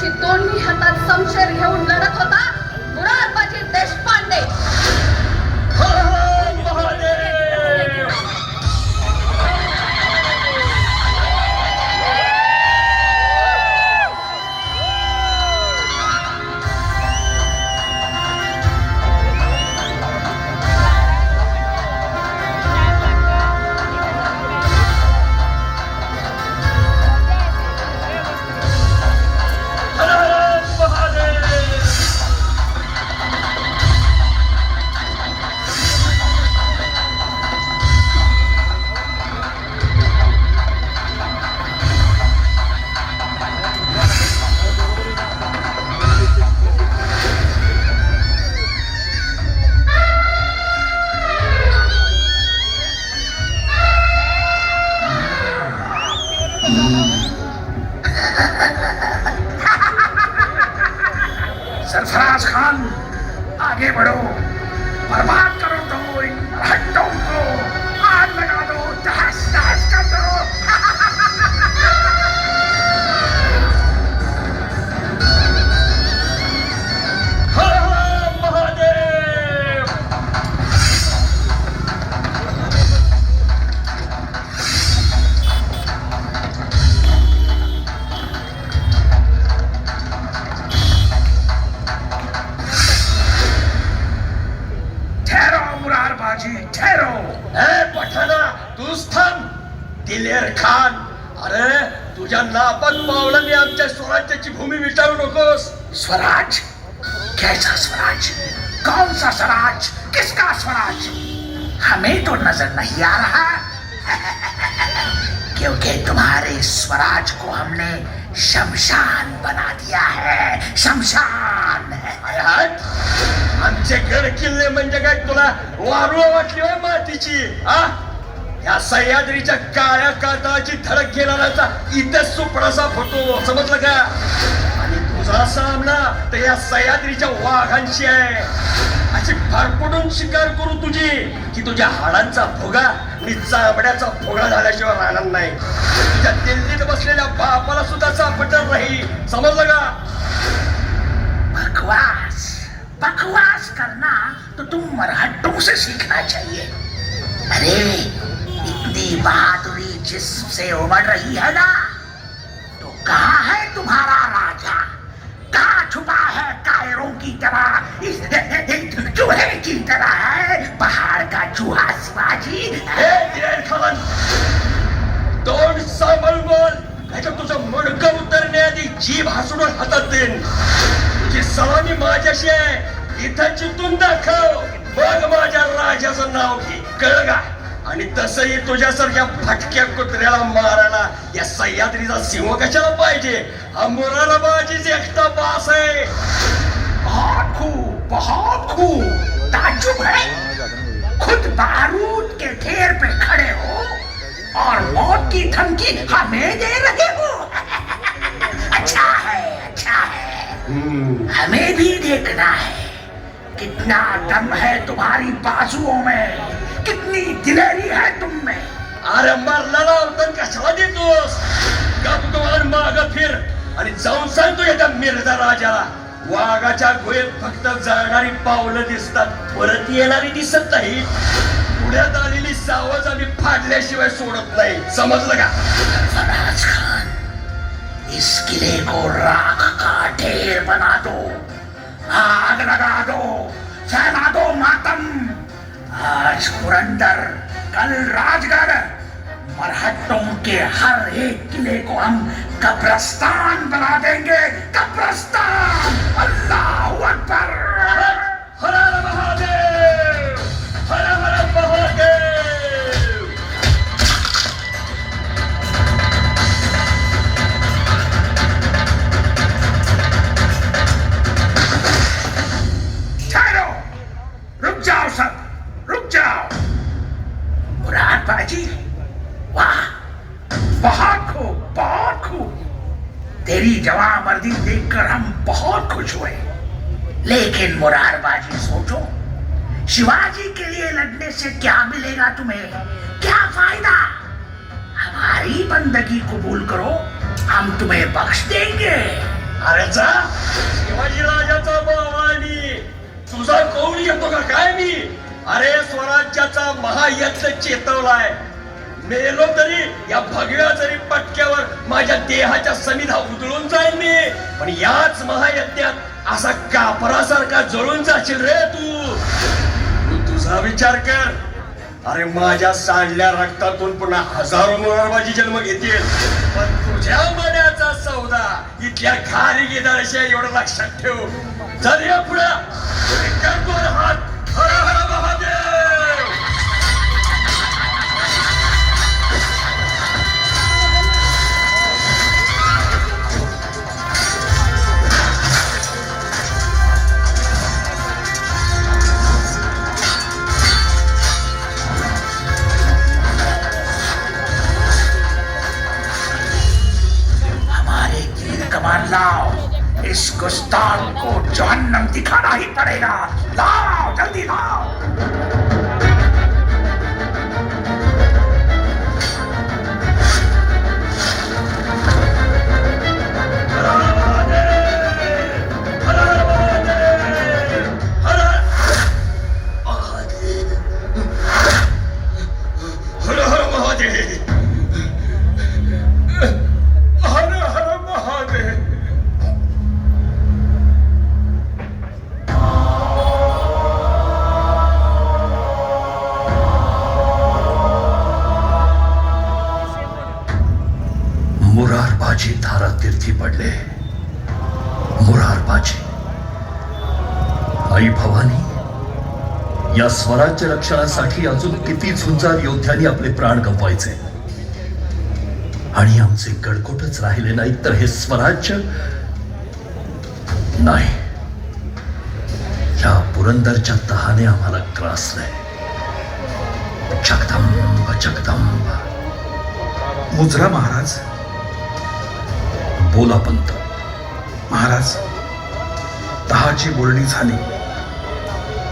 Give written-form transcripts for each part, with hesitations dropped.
माझ्याशी दोन्ही हातात शमशेर घेऊन लढत होता मुरारबाजी देशपांडे. सरफराज खान, आगे बढ़ो, बर्बाद करो दो इन मरहट्टों को, आग लगा दो, तहस नहस कर दो. हर हर महादेव. ठहरो मुरारबाजी, ठहरो. ए पठाणा, तूच थांब. दिलेर खान, अरे तुझ्या नापाक पावलांनी आमच्या स्वराज्याची भूमी विटाळू नकोस. स्वराज? कैसा स्वराज? कौन सा स्वराज? किसका स्वराज? हमें तो नजर नहीं आ रहा. क्योंकि तुम्हारे स्वराज को हमने शमशान बना दिया है. शमशान. अरे हट. आमचे गड किल्ले म्हणजे काय तुला वारुळ वाटली होय मातीची? हा, या सह्याद्रीच्या काळ्या कातळाची धडक घेणाऱ्याचा इथेच सुपडासा फोटो, समजलं का? आणि तुझा सामना तर या सह्याद्रीच्या वाघांशी आहे. अशी फारपडून शिकार करू तुझी की तुझ्या हाडांचा भोगा आणि चामड्याचा भोगा झाल्याशिवाय राहणार नाही. तुझ्या दिल्लीत बसलेल्या बापाला सुद्धा सापडणार नाही, समजलं का? बकवास बकवास करना तो तुम मरहट्टों से सीखना चाहिए. अरे इतनी बहादुरी जिस्म से उमड़ रही है ना, तो कहाँ है तुम्हारा राजा? कहाँ छुपा है कायरों की तरह, चूहे की तरह है पहाड़ का चूहा शिवाजी? खान, तोंड सांभाळून बोल, नाहीतर तुझं मडकं उतरण्याआधी जीभ हसडून हातात देईन. तुझी सलामी माझ्याशी आहे. इथं चितून दाखव, मग माझ्या राजाचं नाव घे, कळलं का? आणि तसंही तुझ्यासारख्या फटक्या कुत्र्याला मारायला या सह्याद्रीचा सिंह कशाला पाहिजे? हा मुरारबाजीच एकटा बास आहे. बहुत खूब, बहुत खूब. ताज्जुब है, खुद बारूद के ढेर पे खड़े हो और मौत की धमकी हमें दे रहे हो. अच्छा है, अच्छा है. हमें भी देखना है कितना दम है तुम्हारी बाजुओं में, कितनी दिलेरी है तुम में. अरे मरणाला अवतन कशाला देतोस? गपगवान माग फिर आणि जाऊन सांगतो या मिर्झा राजाला, वाघाच्या गुहेत फक्त जळणारी पावलं दिसतात, परत येणारी दिसत नाही. पुण्यात आलेली सावज आम्ही फाडल्याशिवाय सोडत नाही, समजलं का? सरफराज खान, इस किले को राख का ढेर बना दो, आग लगा दो, फैला दो मातम. आज पुरंदर, कल राजगढ़, मरहट्टों के हर एक किले को हम कब्रिस्तान बना देंगे. कब्रिस्तान. अल्लाह अकबर. हर हर महादेव, हर हर महादेव. ठहरो, रुक जाओ सब, रुक जाओ. मुरारबाजी, वाह, बहुत खूब, बहुत खूब. तेरी जवाबमर्दी देखकर हम बहुत खुश हुए. लेकिन मुरारबाजी सोचो, शिवाजी के लिए लड़ने से क्या मिलेगा तुम्हें? क्या फायदा? हमारी बंदगी कबूल करो, हम तुम्हें बख्श देंगे. अरे जा शिवाजी राजाचा भावानी तुझा कोण येतो का काय मी? अरे स्वराज्याचा महायज्ञ चेतवलाय. मेलो तरी या भगव्या जरी पटक्यावर माझ्या देहाच्या समिधा उधळून जाईन मी, पण याच महायज्ञात असा कापरासारखा जळून जाशील रे तू. तुझा विचार कर. अरे माझ्या सांडल्या रक्तातून पुन्हा हजारो मुरारबाजी जन्म घेतील, पण तुझ्या मनाचा सौदा इथल्या खाली गेदारशिवाय एवढं लक्षात ठेव. चल या पुढे करतो हात. हर हर महादेव. कमान लाओ, इस गुस्ताख को जहन्नम दिखाना ही पड़ेगा. लाओ जल्दी लाओ. मुरारबाजी धारातीर्थी पडले. मुरारबाजी. आई भवानी, या स्वराज्य रक्षणासाठी अजून किती झुंजार योद्ध्यांनी आपले प्राण गमवायचे, आणि आमचे गडकोटच राहिले नाहीत तर हे स्वराज्य नाही. या पुरंदरच्या तहाने आम्हाला ग्रासलंय. जगदंब जगदंब. मुजरा महाराज. बोला पंत. महाराज, तहाची बोलणी झाली,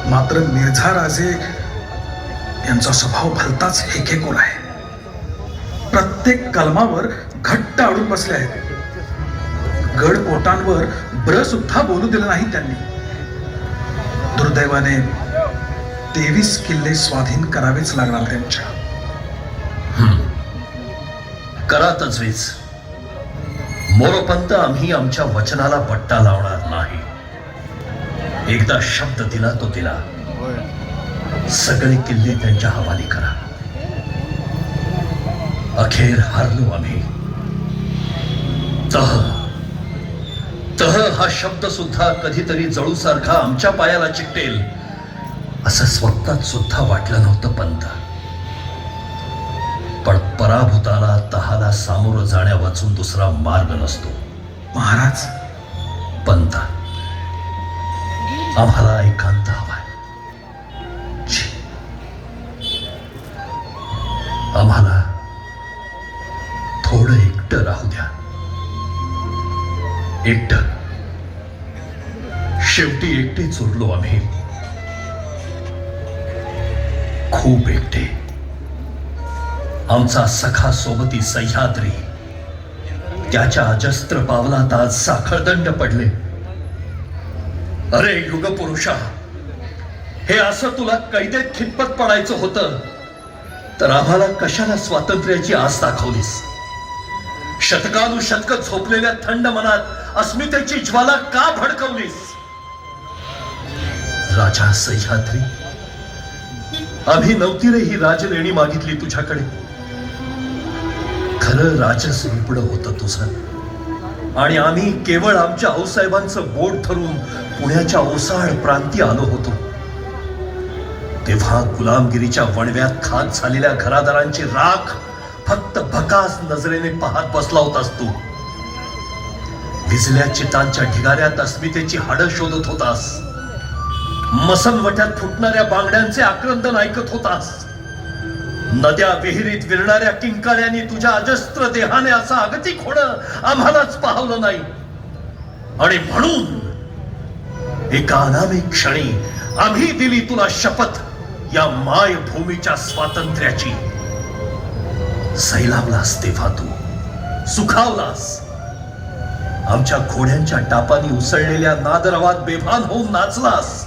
मात्र मिर्झा राजे यांचा स्वभाव भलताच हेकेकोर आहे. प्रत्येक कलमावर घट्ट अडून बसले आहेत. गडकोटांवर ब्र सुद्धा बोलू दिलं नाही त्यांनी. दुर्दैवाने 23 किल्ले स्वाधीन करावेच लागणार त्यांच्या. करा तजवीज. मोरोपंत, आम्ही आमच्या वचनाला पट्टा लावणार नाही. एकदा शब्द दिला तो दिला. सगळे किल्ले त्यांच्या हवाली करा. अखेर हारलो आम्ही. तह तह हा शब्द सुद्धा कधीतरी जळूसारखा आमच्या पायाला चिकटेल असं स्वप्नात सुद्धा वाटलं नव्हतं पंत. पण पराभूताला तहाला सामोरं जाण्या वाचून दुसरा मार्ग नसतो. महाराज, पंत, आम्हाला एकांत हवाय. आम्हाला थोडं एकटं राहू द्या. एकटं. शेवटी एकटेच उरलो आम्ही. खूप एकटे. आमचा सखा सोबती सह्याद्री त्याच्या अजस्त्र पावलात आज साखळदंड पडले. अरे युगपुरुषा, हे असं तुला कैदेत खितपत पडायचं होतं तर आम्हाला कशाला स्वातंत्र्याची आस दाखवलीस? शतकानुशतक झोपलेल्या थंड मनात अस्मितेची ज्वाला का भडकवलीस? राजा सह्याद्री, आम्ही नव्हती रे ही राजलेणी मागितली तुझ्याकडे. खरं राजस रुपडं होतं तुझं, आणि आम्ही केवळ आमच्या आऊसाहेबांचं बोट धरून पुण्याच्या ओसाड प्रांती आलो होतो. तेव्हा गुलामगिरीच्या वणव्यात खाक झालेल्या घरादारांची राख फक्त भकास नजरेने पाहत बसला होतास तू. विजल्या चितांच्या ढिगाऱ्यात अस्मितेची हाडं शोधत होतास. मसनवट्यात फुटणाऱ्या बांगड्यांचे आक्रंदन ऐकत होतास. नद्या विहिरीत विरणाऱ्या किंकाळ्यांनी तुझ्या अजस्त्र देहाने असं अगतिक होणं आम्हालाच पाहवलं नाही. आणि म्हणून एका अनामिक क्षणी आम्ही दिली तुला शपथ या मायभूमीच्या स्वातंत्र्याची. सैलावलास तेव्हा तू, सुखावलास. आमच्या घोड्यांच्या टापांनी उसळलेल्या नादरवात बेभान होऊन नाचलास.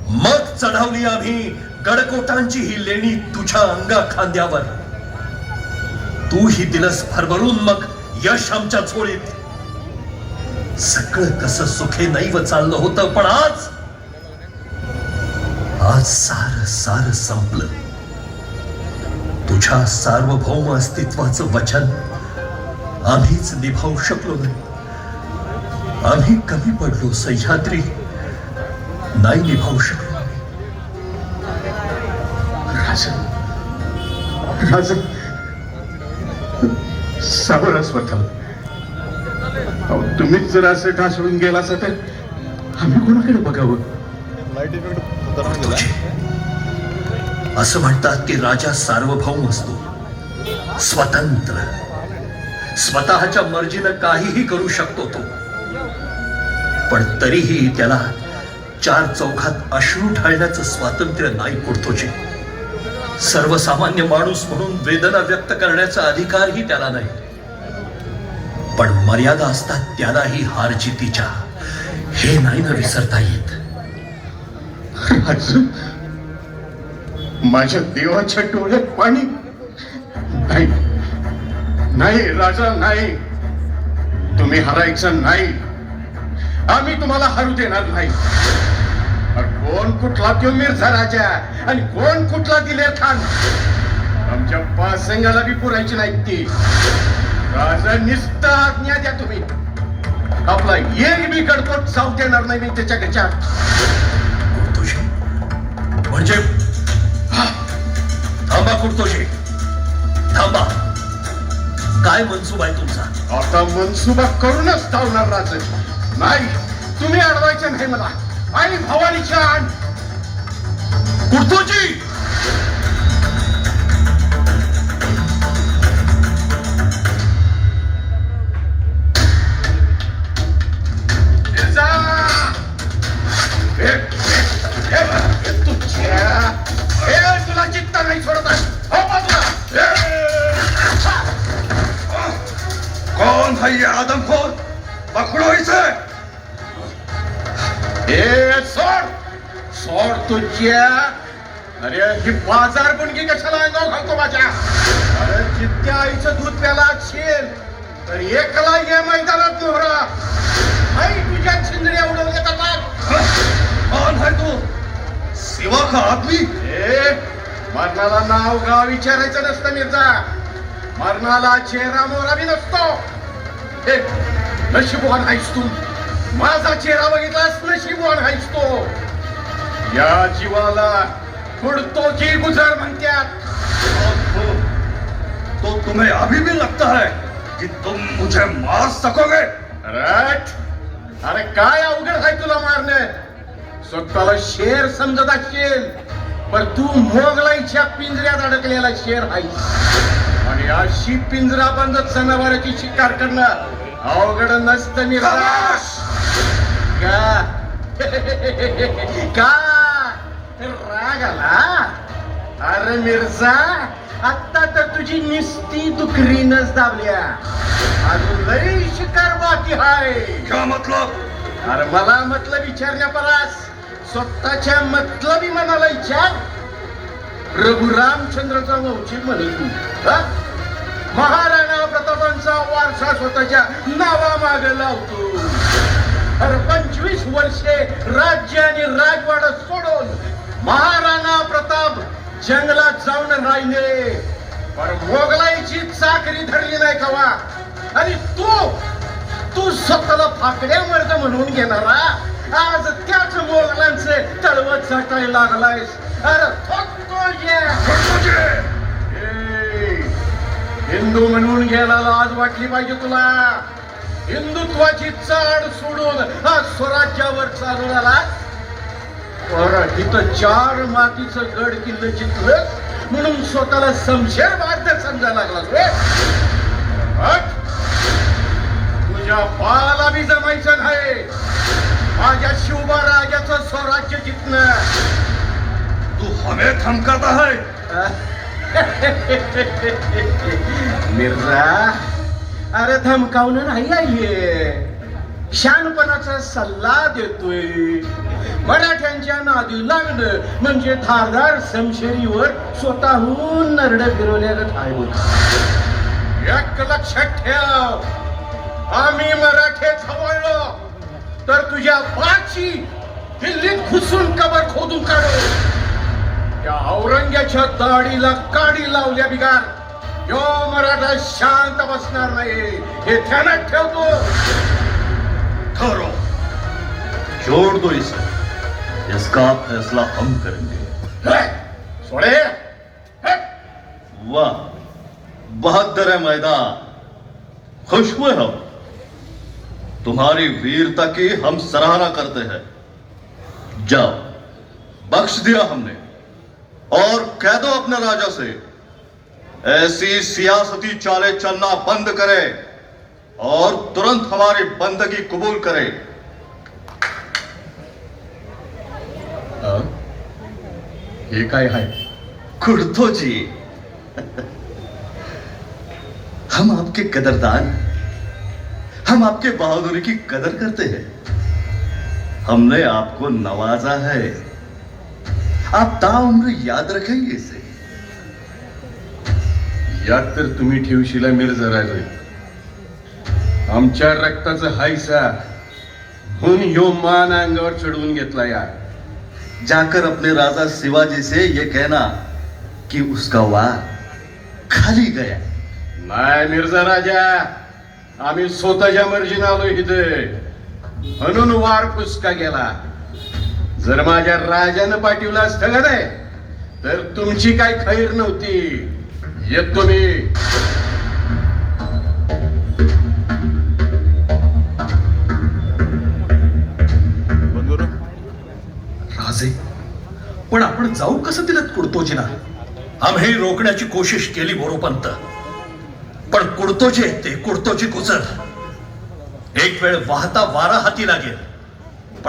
मग चढवली आम्ही गडकोटांची ही लेणी तुझ्या अंगा खांद्यावर. तू ही दिलस भरभरून मग यश आमच्या झोळीत. सगळं कसं सुखे नैव चाललं होतं, पण आज सार सार संपलं. तुझ्या सार्वभौम अस्तित्वाचं वचन आम्हीच निभावू शकलो नाही. आम्ही कमी पडलो सह्याद्री, नाही निभावू शकलो. राजन सावरा स्वतः तुम्हीच जर असं ढासळून गेला असता तर आम्ही कोणाकडे बघावं. असं म्हणतात की राजा सार्वभौम असतो, स्वतंत्र, स्वतःच्या मर्जीनं काहीही करू शकतो तो. पण तरीही त्याला चार चौघात अश्रू ढाळण्याचं स्वातंत्र्य नाही पुरतोचे. सर्वसामान्य माणूस म्हणून वेदना व्यक्त करण्याचा अधिकारही त्याला नाही. पण मर्यादा असतात त्यालाही हार जितीच्या, हे नाही ना विसरता येत. माझ्या देवाच्या डोळ्यात पाणी नाही. नाही राजा, नाही. तुम्ही हरायचं नाही. आम्ही तुम्हाला हरू देणार नाही. कोण कुठला तो मिर्झा राजा आणि कोण कुठला दिलेर खान आमच्या पासंगाला बी पुरायची नाही. ती राजा निस्त आज्ञा द्या तुम्ही. आपला एक बी गडकोट जाऊ देणार नाही मी त्याच्या घरच्या. म्हणजे थांबा कुर्तोजी, थांबा. काय मनसूबा आहे तुमचा? आता मनसुबा करूनच धावणार राजा. नाही, तुम्ही अडवायचे नाही मला. आणि भवानीच्या आण कुर्तोजी. तुला चित्ता नाही सोडत. कौन है ये आदमखोर? पकड़ो इसे. सोड सोड तुझ्या. अरे ही बाजार गुणगी कशाला अंगावर घालतो माझ्या? अरे जितक्या आईचं दूध प्याला असेल तर एकला ये मैदानात मोहरा. आई तुझ्या छिंदड्या उडवल्या जातात. कौन है तू? सेवा का आदमी? मरणाला नाव गाव विचारायचं नसतं मिर्झा. मरणाला चेहरा मोहरा बी नसतो. नशीबवान आहेस तू. माझा चेहरा बघितलास, नशीबवान आहेस तो. या जीवाला फुडतो की गुजर म्हणतात. तो तुम्हें अभी भी लगता है कि तुम मुझे मार सकोगे? अरे काय अवघड आहे तुला मारणे. स्वतःला शेर समजत असेल पण तू मोगलाईच्या पिंजऱ्यात अडकलेला शेर आहेस. आणि अशी पिंजरा बंद जनावरांची शिकार करणं अवघड नसतं मिर्झा. का राग आला? अरे मिर्झा, आता तर तुझी निस्ती दुखरीनच दाबल्या. अजून लई शिकार बाकी हाय. क्या मतलब? अरे मला मतलब विचारण्या परास स्वतःच्या मतलबी मनाला विचार. रघुरामचंद्रचा वंशी म्हणे तू. महाराणा प्रतापांचा वारसा स्वतःच्या नावा माग लावतो. अरे 25 वर्षे राज्य आणि राजवाड सोडून महाराणा प्रताप जंगलात जाऊन राहिले. पण मोगलाईची चाकरी धरली नाही कवा. आणि तू स्वतःला फाकड्या मर्द म्हणून घेणारा आज त्याच मोगलांचे तळवत झाटायला लागलायस. अरे हिंदू म्हणून घ्यायला लाज वाटली पाहिजे तुला. हिंदुत्वाची चाड सोडून हा स्वराज्यावर चालू आला. इथं 4 मातीचं गड किल्ले जिंकलं म्हणून स्वतःला समशेर बाध्य समजायला लागला. तुझ्या बाला बी जमायचं नाही माझ्या शिवबा राजाचं स्वराज्य जिंकणं. तू हमें धमकाता है? मिर्झा, अरे धमकावणं नाही आहे. शहाणपणाचा सल्ला देतोय. मराठ्यांच्या नादी लागणं म्हणजे धारदार समशेरीवर स्वतःहून नरडं फिरवल्यागत आहे बघ. एक लक्षात ठेव, आम्ही मराठे खवळलो तर तुझ्या बाची दिल्लीत घुसून कबर खोदून काढू. त्या औरंग्याच्या दाढीला काडी लावल्या बिगार यो मराठा शांत बसणार नाही, हे ध्यानात ठेवतो. ठहरो, छोड़ दो इसे, इसका फैसला हम करेंगे. सोडे. वाह, बहादुर है मैदान, खुश हुए हम. तुम्हारी वीरता की हम सराहना करते हैं. जाओ, बख्श दिया हमने, और कह दो अपने राजा से ऐसी सियासती चालें चलना बंद करे और तुरंत हमारी बंदगी कबूल करे. हे काय आहे? कुर्तो जी, हम आपके कदरदान, हम आपके बहादुरी की कदर करते हैं. हमने आपको नवाजा है, आप ताउम्र याद रखेंगे इसे. यात तर तुम्ही ठेवशीला मिर्झा राजे. आमच्या रक्ताचं हायसा म्हणून ह्यो मान अंगावर चढवून घेतला यार. जाकर अपने राजा शिवाजी से ये कहना कि उसका वार खाली गया. नाही मिर्झा राजा, आम्ही स्वतःच्या मर्जीने आलो इथे, म्हणून वार फुसका गेला. जर माझ्या राजानं पाठवलं असतं का नाही तर तुमची काय खैर नव्हती. येतो मी. राजे, पण आपण जाऊ कसं दिलं कुडतोजीना? आम्ही रोखण्याची कोशिश केली बोरोपंत, पण कुडतोजी ते कुडतोजी कुचर. एक वेळ वाहता वारा हाती लागेल